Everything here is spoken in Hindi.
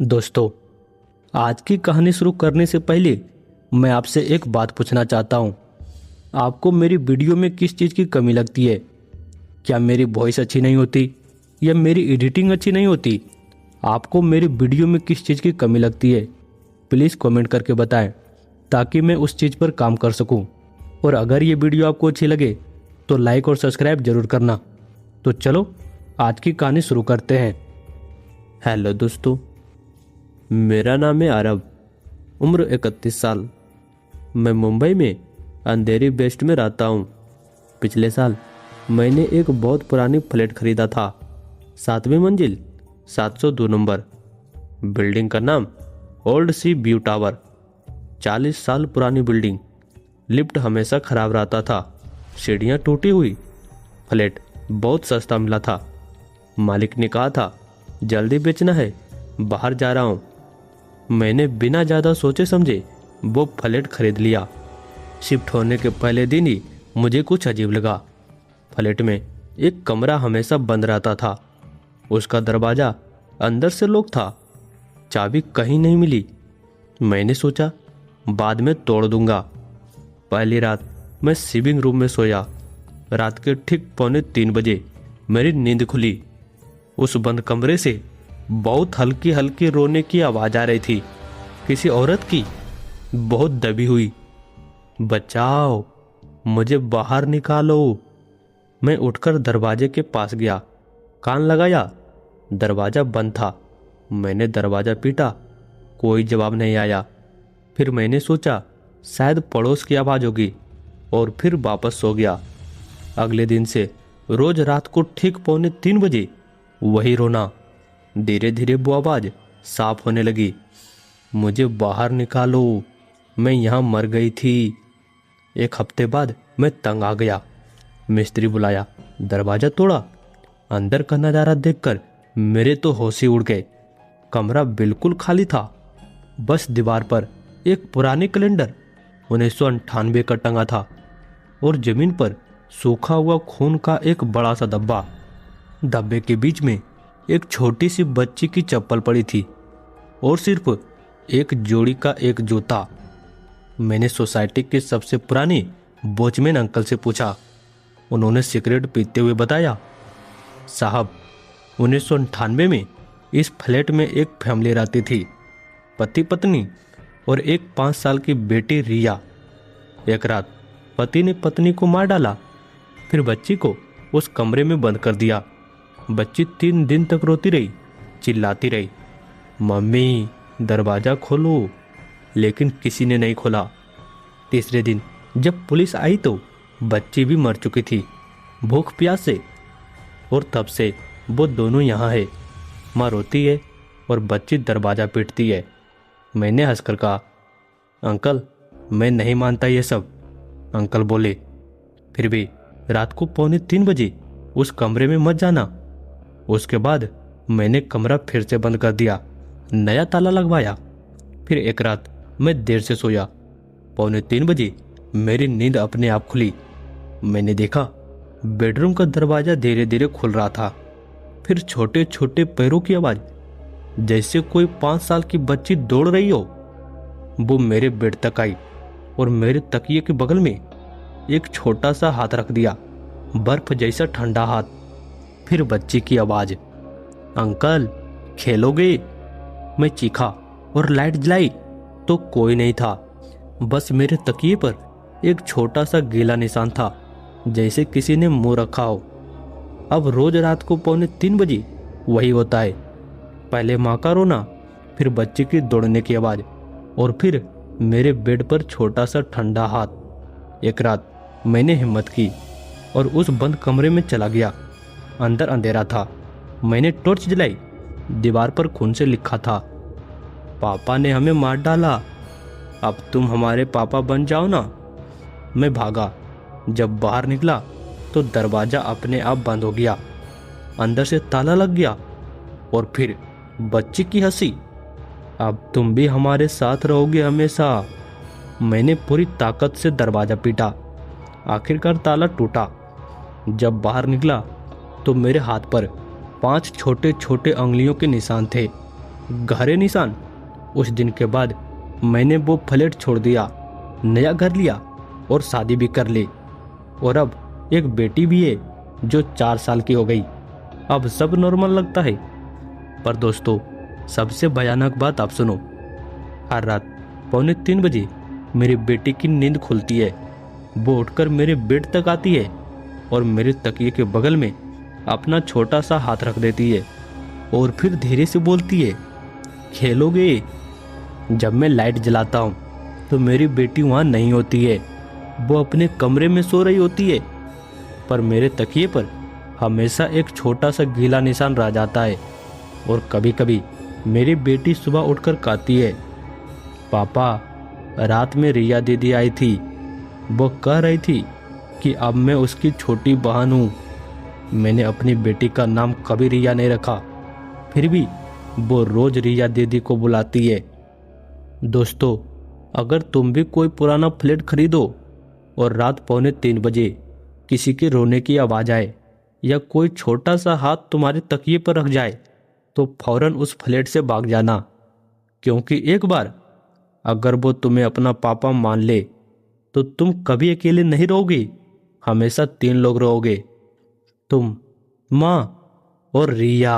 दोस्तों, आज की कहानी शुरू करने से पहले मैं आपसे एक बात पूछना चाहता हूँ। आपको मेरी वीडियो में किस चीज़ की कमी लगती है? क्या मेरी वॉइस अच्छी नहीं होती या मेरी एडिटिंग अच्छी नहीं होती? आपको मेरी वीडियो में किस चीज़ की कमी लगती है? प्लीज़ कमेंट करके बताएं ताकि मैं उस चीज़ पर काम कर सकूं। और अगर ये वीडियो आपको अच्छी लगे तो लाइक और सब्सक्राइब जरूर करना। तो चलो आज की कहानी शुरू करते हैं। हेलो दोस्तों, मेरा नाम है आरव। उम्र 31 साल। मैं मुंबई में अंधेरी वेस्ट में रहता हूँ। पिछले साल मैंने एक बहुत पुरानी फ्लैट खरीदा था। 7वीं मंजिल, 702 नंबर। बिल्डिंग का नाम ओल्ड सी व्यू टावर। 40 साल पुरानी बिल्डिंग। लिफ्ट हमेशा खराब रहता था, सीढ़ियाँ टूटी हुई। फ्लैट बहुत सस्ता मिला था। मालिक ने कहा था जल्दी बेचना है, बाहर जा रहा हूँ। मैंने बिना ज़्यादा सोचे समझे वो फ्लैट खरीद लिया। शिफ्ट होने के पहले दिन ही मुझे कुछ अजीब लगा। फ्लैट में एक कमरा हमेशा बंद रहता था। उसका दरवाज़ा अंदर से लॉक था। चाबी कहीं नहीं मिली। मैंने सोचा बाद में तोड़ दूंगा। पहली रात मैं सिविंग रूम में सोया। रात के ठीक 2:45 मेरी नींद खुली। उस बंद कमरे से बहुत हल्की हल्की रोने की आवाज़ आ रही थी, किसी औरत की, बहुत दबी हुई। बचाओ, मुझे बाहर निकालो। मैं उठकर दरवाजे के पास गया, कान लगाया। दरवाज़ा बंद था। मैंने दरवाज़ा पीटा, कोई जवाब नहीं आया। फिर मैंने सोचा शायद पड़ोस की आवाज़ होगी और फिर वापस सो गया। अगले दिन से रोज रात को ठीक 2:45 वही रोना। धीरे धीरे वो आवाज़ साफ होने लगी। मुझे बाहर निकालो, मैं यहाँ मर गई थी। एक हफ्ते बाद मैं तंग आ गया। मिस्त्री बुलाया, दरवाज़ा तोड़ा। अंदर का नज़ारा देखकर मेरे तो होश ही उड़ गए। कमरा बिल्कुल खाली था। बस दीवार पर एक पुरानी कैलेंडर 1998 का टंगा था और जमीन पर सूखा हुआ खून का एक बड़ा सा धब्बा। धब्बे के बीच में एक छोटी सी बच्ची की चप्पल पड़ी थी और सिर्फ एक जोड़ी का एक जूता। मैंने सोसाइटी के सबसे पुराने वॉचमैन अंकल से पूछा। उन्होंने सिगरेट पीते हुए बताया, साहब, 1998 में इस फ्लैट में एक फैमिली रहती थी, पति पत्नी और एक 5 साल की बेटी रिया। एक रात पति ने पत्नी को मार डाला, फिर बच्ची को उस कमरे में बंद कर दिया। बच्ची 3 दिन तक रोती रही, चिल्लाती रही, मम्मी दरवाज़ा खोलो, लेकिन किसी ने नहीं खोला। तीसरे दिन जब पुलिस आई तो बच्ची भी मर चुकी थी, भूख प्यास से। और तब से वो दोनों यहाँ है। माँ रोती है और बच्ची दरवाज़ा पीटती है। मैंने हंसकर कहा, अंकल मैं नहीं मानता ये सब। अंकल बोले, फिर भी रात को 2:45 उस कमरे में मत जाना। उसके बाद मैंने कमरा फिर से बंद कर दिया, नया ताला लगवाया। फिर एक रात मैं देर से सोया। 2:45 मेरी नींद अपने आप खुली। मैंने देखा बेडरूम का दरवाज़ा धीरे धीरे खुल रहा था। फिर छोटे छोटे पैरों की आवाज़, जैसे कोई 5 साल की बच्ची दौड़ रही हो। वो मेरे बेड तक आई और मेरे तकिए के बगल में एक छोटा सा हाथ रख दिया, बर्फ जैसा ठंडा हाथ। फिर बच्ची की आवाज़, अंकल खेलोगे? मैं चीखा और लाइट जलाई तो कोई नहीं था। बस मेरे तकिए पर एक छोटा सा गीला निशान था, जैसे किसी ने मुंह रखा हो। अब रोज रात को 2:45 वही होता है। पहले माँ का रोना, फिर बच्चे की दौड़ने की आवाज़ और फिर मेरे बेड पर छोटा सा ठंडा हाथ। एक रात मैंने हिम्मत की और उस बंद कमरे में चला गया। अंदर अंधेरा था। मैंने टॉर्च जलाई। दीवार पर खून से लिखा था, पापा ने हमें मार डाला, अब तुम हमारे पापा बन जाओ ना। मैं भागा। जब बाहर निकला तो दरवाज़ा अपने आप बंद हो गया। अंदर से ताला लग गया और फिर बच्ची की हंसी, अब तुम भी हमारे साथ रहोगे हमेशा। मैंने पूरी ताकत से दरवाज़ा पीटा। आखिरकार ताला टूटा। जब बाहर निकला तो मेरे हाथ पर 5 छोटे छोटे उंगलियों के निशान थे। गहरे निशान। उस दिन के बाद मैंने वो फ्लैट छोड़ दिया, नया घर लिया और शादी भी कर ली। और अब एक बेटी भी है जो 4 साल की हो गई। अब सब नॉर्मल लगता है। पर दोस्तों, सबसे भयानक बात आप सुनो। हर रात 2:45 मेरी बेटी की नींद खुलती है। वो उठकर मेरे बेड तक आती है और मेरे तकिए के बगल में अपना छोटा सा हाथ रख देती है और फिर धीरे से बोलती है, खेलोगे? जब मैं लाइट जलाता हूँ तो मेरी बेटी वहाँ नहीं होती है। वो अपने कमरे में सो रही होती है, पर मेरे तकिए पर हमेशा एक छोटा सा गीला निशान रह जाता है। और कभी कभी मेरी बेटी सुबह उठकर कहती है, पापा, रात में रिया दीदी आई थी। वो कह रही थी कि अब मैं उसकी छोटी बहन हूँ। मैंने अपनी बेटी का नाम कभी रिया नहीं रखा, फिर भी वो रोज रिया दीदी को बुलाती है। दोस्तों, अगर तुम भी कोई पुराना फ्लैट खरीदो और रात 2:45 किसी के रोने की आवाज़ आए या कोई छोटा सा हाथ तुम्हारे तकिए पर रख जाए, तो फौरन उस फ्लैट से भाग जाना। क्योंकि एक बार अगर वो तुम्हें अपना पापा मान ले तो तुम कभी अकेले नहीं रहोगे, हमेशा 3 लोग रहोगे, तुम, माँ और रिया।